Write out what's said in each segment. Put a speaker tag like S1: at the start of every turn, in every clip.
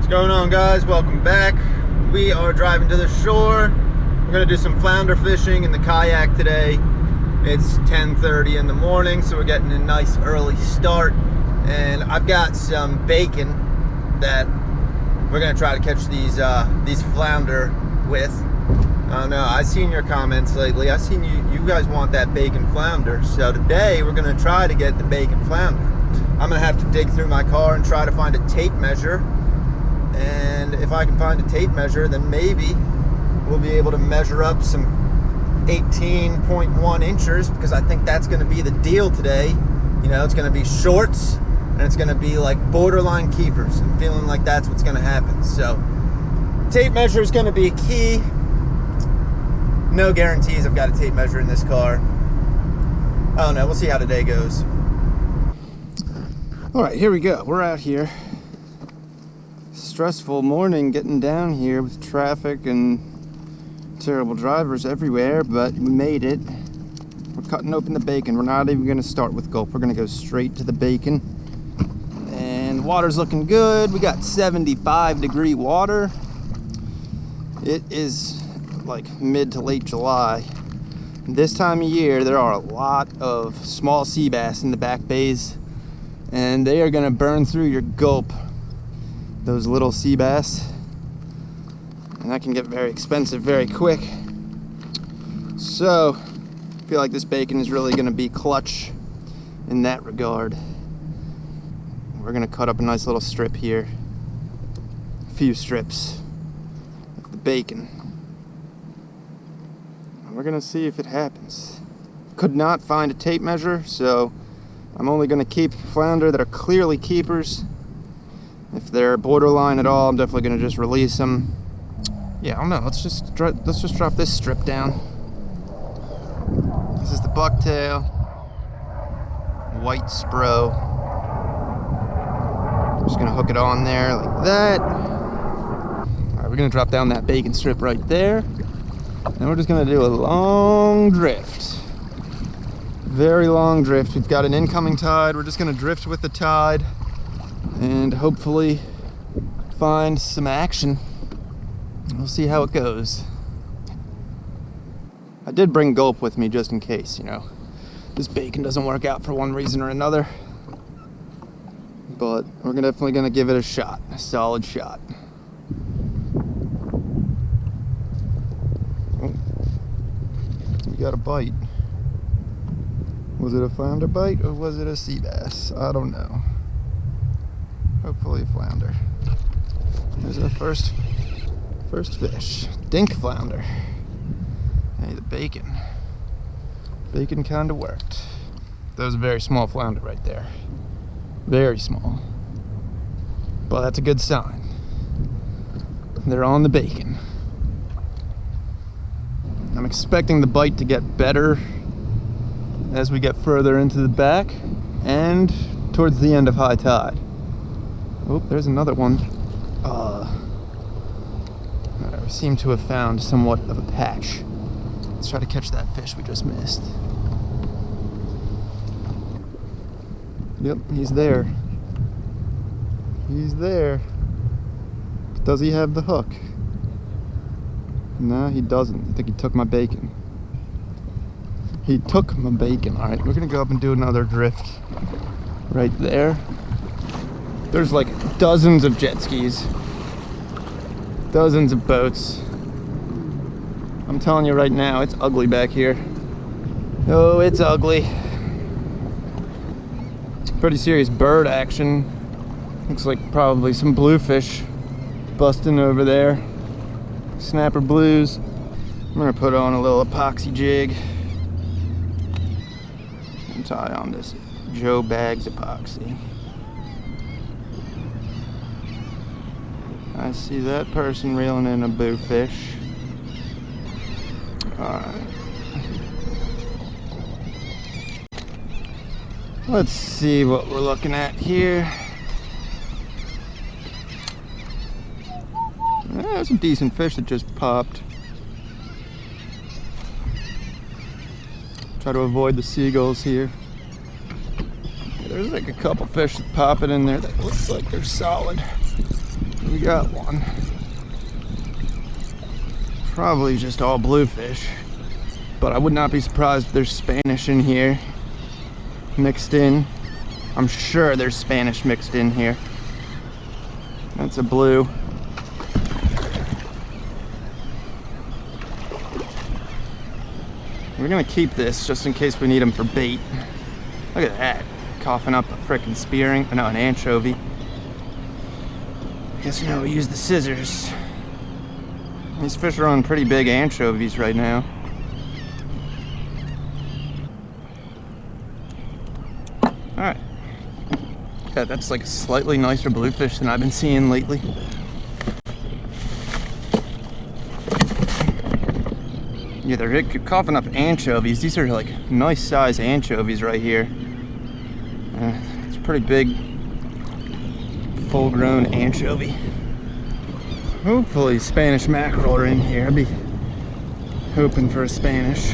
S1: What's going on, guys? Welcome back. We are driving to the shore. We're gonna do some flounder fishing in the kayak today. It's 10:30 in the morning, so we're getting a nice early start. And I've got some bacon that we're gonna try to catch these flounder with. I don't know, I've seen your comments lately. I've seen you guys want that bacon flounder. So today we're gonna try to get the bacon flounder. I'm gonna have to dig through my car and try to find a tape measure. And if I can find a tape measure, then maybe we'll be able to measure up some 18.1 inches, because I think that's going to be the deal today. You know, it's going to be shorts and it's going to be like borderline keepers. I'm feeling like that's what's going to happen. So tape measure is going to be key. No guarantees I've got a tape measure in this car. I don't know, we'll see how today goes. All right, here we go. We're out here. Stressful morning getting down here with traffic and terrible drivers everywhere, but we made it. We're cutting open the bacon. We're not even going to start with gulp. We're going to go straight to the bacon. And water's looking good. We got 75-degree water. It is like mid to late July. This time of year, there are a lot of small sea bass in the back bays, and they are going to burn through your gulp. Those little sea bass, and that can get very expensive very quick. So I feel like this bacon is really going to be clutch in that regard. We're going to cut up a nice little strip here, a few strips of the bacon, and we're going to see if it happens. Could not find a tape measure, so I'm only going to keep flounder that are clearly keepers. If they're borderline at all, I'm definitely going to just release them. Yeah, I don't know. Let's just drop this strip down. This is the bucktail, white spro. Just going to hook it on there like that. All right, we're going to drop down that bacon strip right there. And we're just going to do a long drift. Very long drift. We've got an incoming tide. We're just going to drift with the tide and hopefully find some action. We'll see how it goes. I did bring gulp with me just in case, you know, this bacon doesn't work out for one reason or another. But we're definitely gonna give it a shot, a solid shot. Oh, we got a bite. Was it a flounder bite or was it a sea bass? I don't know. Hopefully a flounder. There's our first fish. Dink flounder. Hey, the bacon. Bacon kinda worked. That was a very small flounder right there. Very small. But that's a good sign. They're on the bacon. I'm expecting the bite to get better as we get further into the back and towards the end of high tide. Oh, there's another one. We seem to have found somewhat of a patch. Let's try to catch that fish we just missed. Yep, he's there. He's there. Does he have the hook? No, he doesn't. I think he took my bacon. He took my bacon. All right, we're gonna go up and do another drift right there. There's like dozens of jet skis, dozens of boats. I'm telling you right now, it's ugly back here. Oh, it's ugly. Pretty serious bird action. Looks like probably some bluefish busting over there. Snapper blues. I'm gonna put on a little epoxy jig and tie on this Joe Bags epoxy. I see that person reeling in a bluefish. Alright. Let's see what we're looking at here. There's some decent fish that just popped. Try to avoid the seagulls here. There's like a couple fish popping in there that looks like they're solid. We got one. Probably just all bluefish, but I would not be surprised if there's Spanish in here mixed in. I'm sure there's Spanish mixed in here. That's a blue. We're gonna keep this just in case we need them for bait. Look at that, coughing up a frickin' spearing, no, an anchovy. Guess now we use the scissors. These fish are on pretty big anchovies right now. Alright. Yeah, that's like a slightly nicer bluefish than I've been seeing lately. Yeah, they're coughing up anchovies. These are like nice size anchovies right here. It's a pretty big, full grown anchovy. Hopefully Spanish mackerel are in here. I'd be hoping for a Spanish.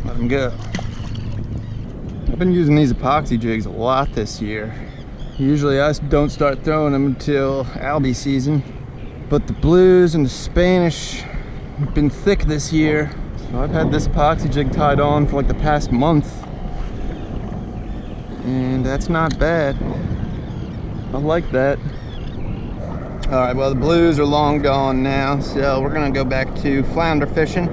S1: Let them go. I've been using these epoxy jigs a lot this year. Usually I don't start throwing them until albie season, but the blues and the Spanish have been thick this year. So I've had this epoxy jig tied on for like the past month, and that's not bad. I like that. All right, well, the blues are long gone now, so we're gonna go back to flounder fishing.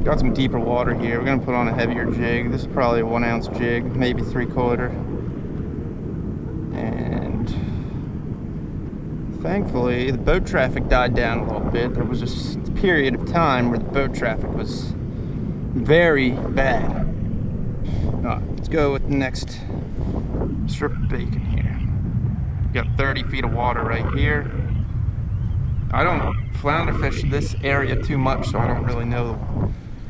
S1: Got some deeper water here. We're gonna put on a heavier jig. This is probably a 1 ounce jig, maybe 3/4. And thankfully the boat traffic died down a little bit. There was a period of time where the boat traffic was very bad. All right, let's go with the next strip of bacon here. We got 30 feet of water right here. I don't flounder fish this area too much, so I don't really know.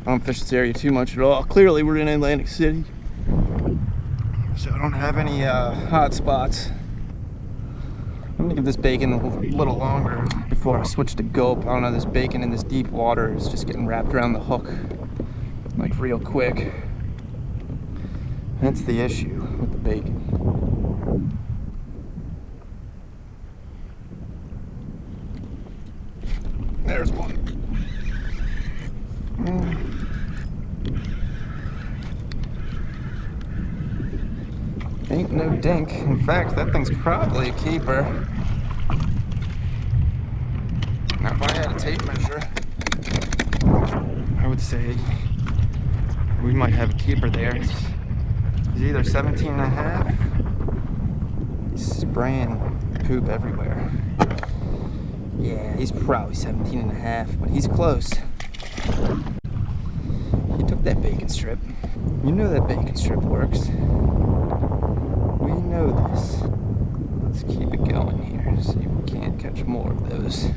S1: I don't fish this area too much at all. Clearly we're in Atlantic City, so I don't have any hot spots. I'm gonna give this bacon a little longer before I switch to gulp. I don't know, this bacon in this deep water is just getting wrapped around the hook like real quick. That's the issue with the bacon. There's one. Ain't no dink. In fact, that thing's probably a keeper. Now, if I had a tape measure, I would say we might have a keeper there. He's either 17.5. He's spraying poop everywhere. Yeah, he's probably 17.5, but he's close. He took that bacon strip. You know that bacon strip works. We know this. Let's keep it going here, see if we can't catch more of those.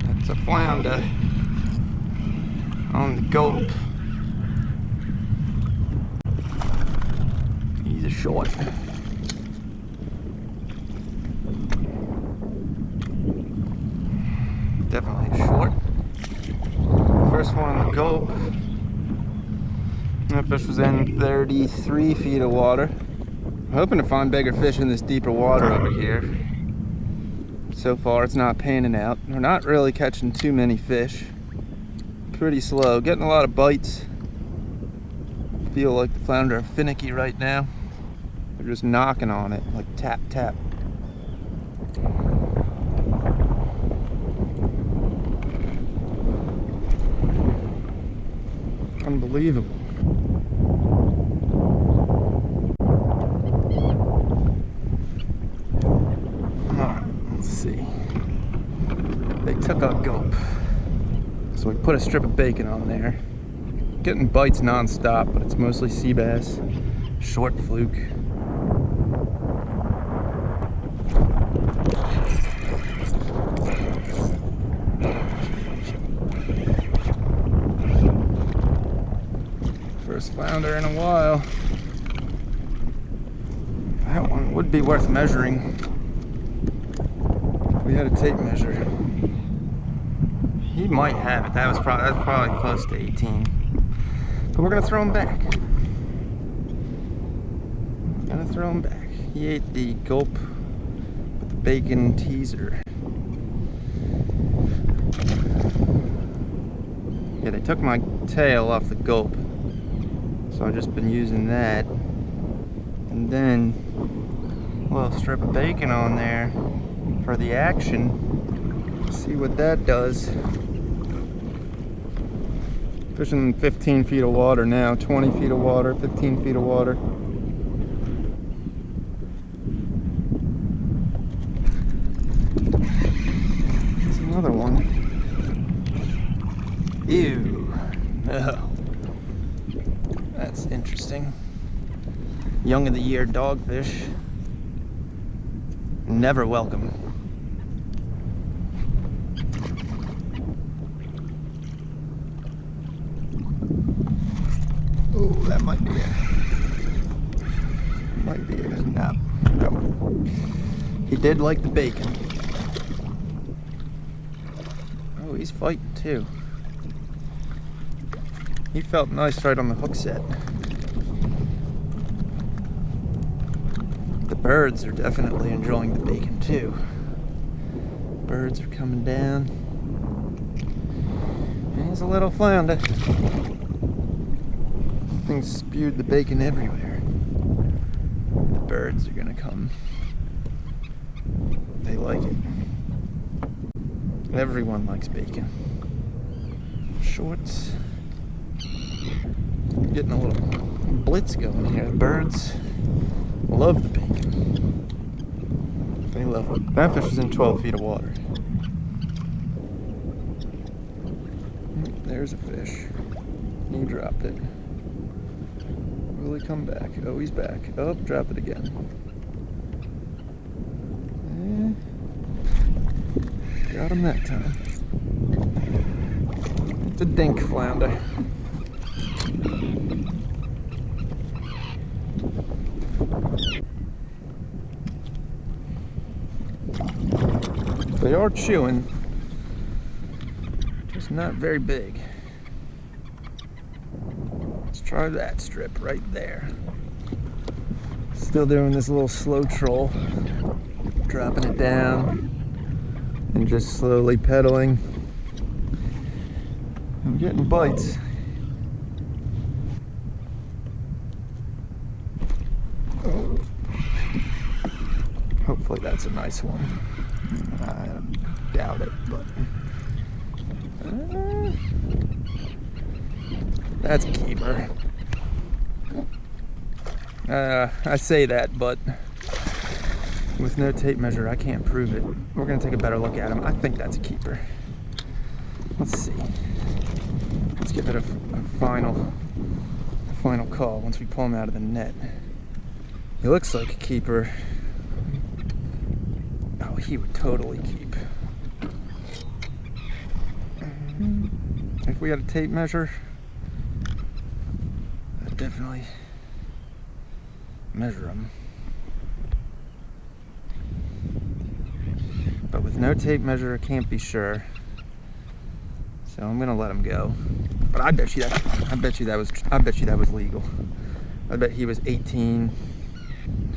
S1: That's a flounder on the gulp. He's a short. Definitely short. First one on the gulp. That fish was in 33 feet of water. I'm hoping to find bigger fish in this deeper water over here. So far it's not panning out. We're not really catching too many fish. Pretty slow. Getting a lot of bites. I feel like the flounder are finicky right now. They're just knocking on it like tap tap. Unbelievable. Alright, let's see. They took our gulp. So we put a strip of bacon on there. Getting bites non-stop, but it's mostly seabass, short fluke. First flounder in a while. That one would be worth measuring. We had a tape measure. He might have it. That's probably close to 18. But we're gonna throw him back. He ate the gulp with the bacon teaser. Yeah, they took my tail off the gulp, so I've just been using that. And then a little strip of bacon on there for the action. See what that does. Fishing 15 feet of water now, 20 feet of water, 15 feet of water. There's another one. Ew. Oh. That's interesting. Young of the year dogfish. Never welcome. Oh, that might be it. Might be it. No. He did like the bacon. Oh, he's fighting too. He felt nice right on the hook set. The birds are definitely enjoying the bacon too. Birds are coming down. He's a little flounder. Things spewed the bacon everywhere. The birds are gonna come. They like it. Everyone likes bacon. Shorts. Getting a little blitz going here. The birds love the bacon. They love it. That fish is in 12 feet of water. There's a fish. He dropped it. Will he come back? Oh, he's back. Oh, drop it again. Got him that time. It's a dink flounder. They are chewing, just not very big. Let's try that strip right there. Still doing this little slow troll, dropping it down and just slowly pedaling. I'm getting bites. Oh. Hopefully that's a nice one. I doubt it, but that's a keeper. I say that, but with no tape measure, I can't prove it. We're gonna take a better look at him. I think that's a keeper. Let's see. Let's give it a final call once we pull him out of the net. He looks like a keeper. Oh, he would totally keep. If we had a tape measure, I'd definitely measure him. But with no tape measure, I can't be sure. So I'm gonna let him go. But I bet you that was legal. I bet he was 18.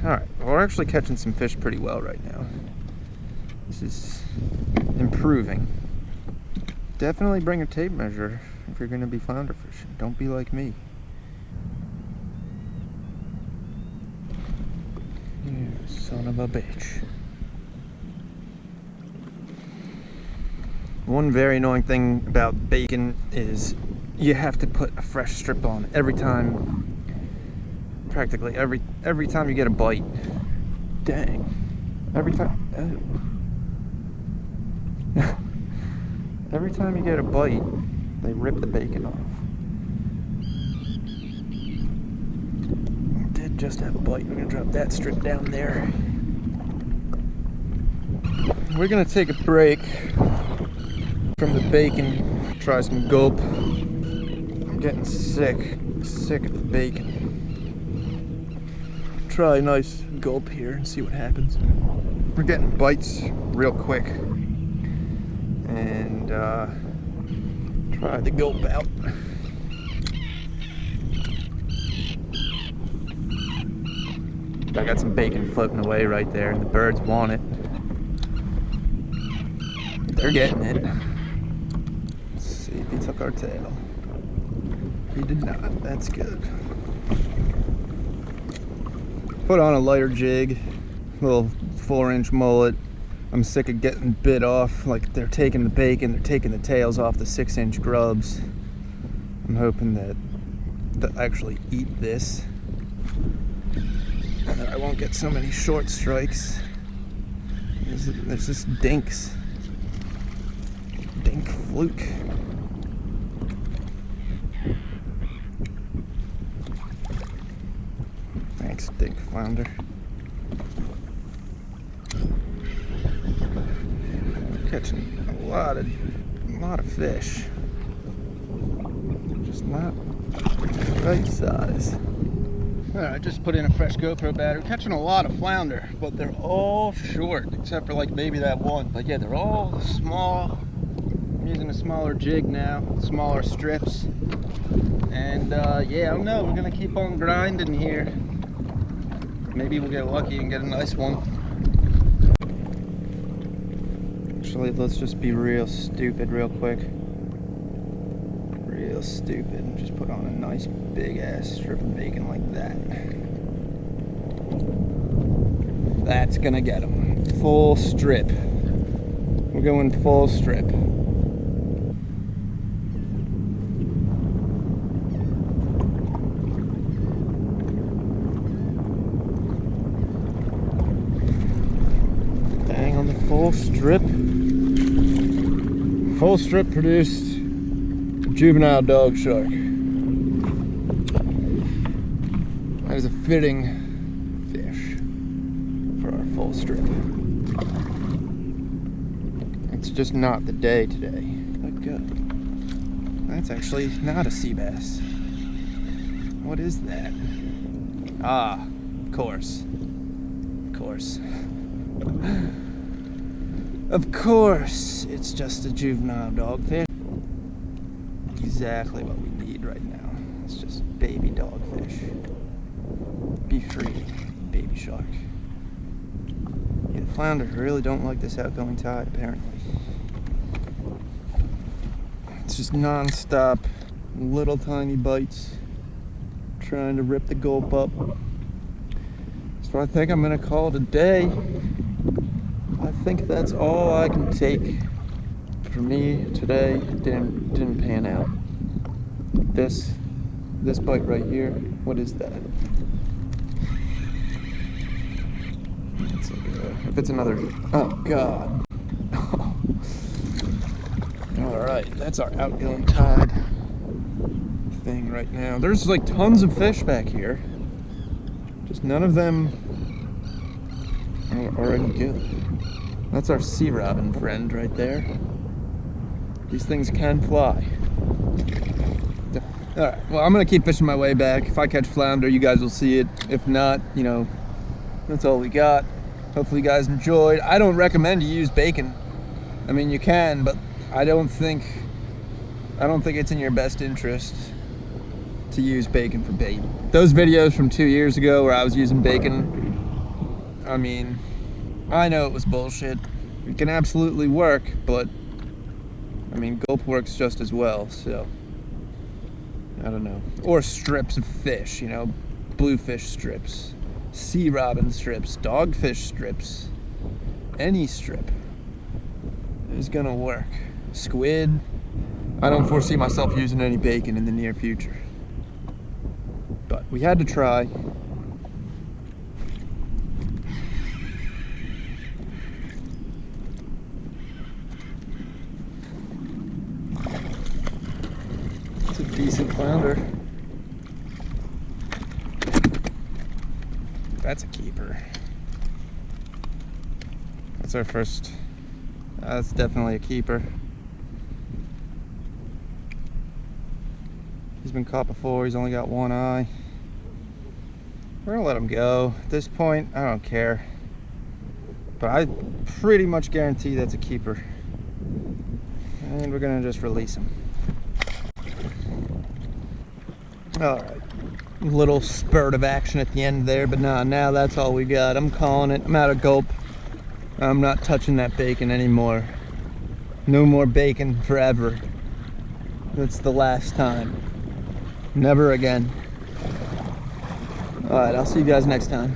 S1: All right, well, we're actually catching some fish pretty well right now. This is improving. Definitely bring a tape measure if you're gonna be flounder fishing. Don't be like me. You son of a bitch. One very annoying thing about bacon is you have to put a fresh strip on every time. Practically every time you get a bite. Dang. Every time. Oh. Every time you get a bite, they rip the bacon off. I did just have a bite. We're gonna drop that strip down there. We're gonna take a break from the bacon, try some gulp. I'm getting sick sick of the bacon. Try a nice gulp here and see what happens. We're getting bites real quick. And try the gulp out. I got some bacon floating away right there, and the birds want it. They're getting it. Let's see if he took our tail. He did not. That's good. Put on a lighter jig, little 4-inch mullet. I'm sick of getting bit off. Like, they're taking the bacon, they're taking the tails off the 6-inch grubs. I'm hoping that they'll actually eat this, and that I won't get so many short strikes. There's this dinks. Dink fluke. Thanks, dink flounder. Catching a lot of fish. Just not the right size. Alright, I just put in a fresh GoPro battery. Catching a lot of flounder, but they're all short, except for like maybe that one. But yeah, they're all small. I'm using a smaller jig now, smaller strips. And yeah, I don't know, we're gonna keep on grinding here. Maybe we'll get lucky and get a nice one. Actually, let's just be real stupid real quick. Real stupid, and just put on a nice big ass strip of bacon like that. That's gonna get them. Full strip. We're going full strip. Bang on the full strip. Full strip produced juvenile dog shark. That is a fitting fish for our full strip. It's just not the day today. But good. That's actually not a sea bass. What is that? Ah, of course. Of course. Of course, it's just a juvenile dogfish. Exactly what we need right now. It's just baby dogfish. Be free, baby shark. Yeah, the flounder really don't like this outgoing tide, apparently. It's just non-stop, little tiny bites, trying to rip the gulp up. So I think I'm gonna call it a day. I think that's all I can take. For me today, didn't pan out. This bite right here, what is that? It's like if it's another, oh god. Alright, that's our outgoing tide thing right now. There's like tons of fish back here. Just none of them are any good. That's our sea robin friend right there. These things can fly. Alright, well, I'm gonna keep fishing my way back. If I catch flounder, you guys will see it. If not, you know, that's all we got. Hopefully you guys enjoyed. I don't recommend you use bacon. I mean, you can, but I don't think it's in your best interest to use bacon for bait. Those videos from 2 years ago where I was using bacon, I mean, I know it was bullshit. It can absolutely work, but I mean, gulp works just as well, so I don't know. Or strips of fish, you know, bluefish strips, sea robin strips, dogfish strips, any strip is gonna work. Squid, I don't foresee myself using any bacon in the near future. But we had to try. It's a decent flounder. That's a keeper. That's our first. That's definitely a keeper. He's been caught before. He's only got one eye. We're gonna let him go. At this point, I don't care. But I pretty much guarantee that's a keeper. And we're gonna just release him. All right. Little spurt of action at the end there, but now that's all we got. I'm calling it. I'm out of gulp. I'm not touching that bacon anymore. No more bacon forever. That's the last time. Never again. All right, I'll see you guys next time.